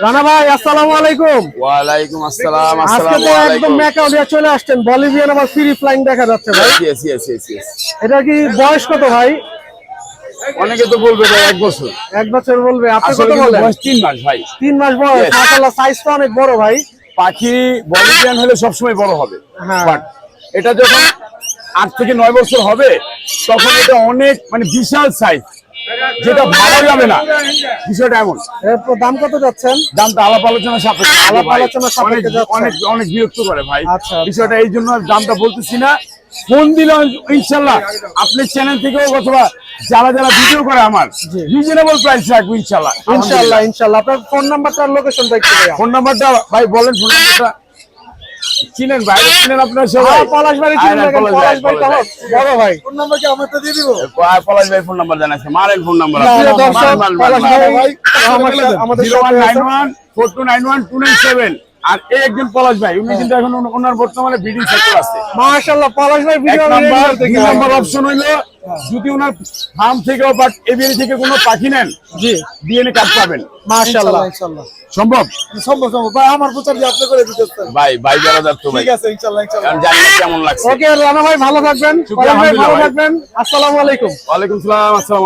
রানা ভাই আসসালামু আলাইকুম। ওয়ালাইকুম আসসালাম। আজকে তো একদম ম্যাকাও দিয়ে চলে আসছেন, বলিভিয়ান আবার ফ্রি ফ্লাইং দেখা যাচ্ছে ভাই। yes. এটা কি বয়স কত ভাই? অনেকে তো বলবে ভাই 1 বছর। 1 বছর বলবে, আপনি কত আসলে কিন্তু বলেন? বয়স 3 মাস ভাই। 3 মাস বয়স। Yes. মাশাআল্লাহ, সাইজটা অনেক বড় ভাই। পাখি বলিভিয়ান হলে সবসময় বড় হবে, হ্যাঁ। বাট এটা যখন 8 থেকে 9 বছর হবে তখন এটা অনেক মানে বিশাল সাইজ, যেটা ভাবা যাবে না। বিষয়টা এমন। এর দাম কত যাচ্ছেন? দামটা আলাপ আলোচনা সাপেক্ষে। আলাপ ভাই, আলোচনা সাপেক্ষে যাচ্ছে। অনেক বিরক্ত করে ভাই। আচ্ছা। বিষয়টা এই জন্য দামটা বলতেছি না। ফোন দিলে ইনশাল্লাহ আপনার চ্যানেল থেকেও অথবা যারা ভিডিও করে আমার জি। রিজনেবল প্রাইস রাখবো ইনশাল্লাহ। ইনশাআল্লাহ। আপনার ফোন নাম্বারটা আর লোকেশনটা একটু দেয়া। ফোন নাম্বারটা ভাই বলেন। ফোন নাম্বারটা চিনেন ভাই, চিনেন আপনার সবাই। পলাশ ভাই চিনেন, পলাশ পলাশ ভাই তো বড় ভাই। ফোন নাম্বার কি আমারটা দিয়ে দিব? পলাশ ভাই ফোন নাম্বার জানাচ্ছে, মারেন ফোন নাম্বার। প্রিয় দর্শক, পলাশ ভাই আমাদের 0191429297। আর এই একজন পলাশ ভাই, উনি কিন্তু এখন ওনার বর্তমানে ব্রিডিং সেক্টর আছে। মাশাআল্লাহ, পলাশ ভাই এক ভিডিও নাম্বার, দুই নাম্বার অপশন হইলো যদি ওনার ফার্ম থেকেও বাট এবিএল থেকে কোনো পাখি নেন, জি ডিএনএ কার্ড পাবেন। মাশাআল্লাহ। ইনশাআল্লাহ সম্ভব সম্ভব ভাই, আমার প্রচার দিয়ে আপনি করে দিতেছেন। ভাই যারা যাচ্ছে ভাই, ঠিক আছে ইনশাআল্লাহ কারণ জানি না কেমন লাগছে। ওকে রানা ভাই, ভালো থাকবেন। শুকরিয়া, পলাশ ভাই ভালো আলহামদুলিল্লাহ ভাই। থাকবেন। আসসালামু আলাইকুম। ওয়ালাইকুম সালাম। আসসালাম।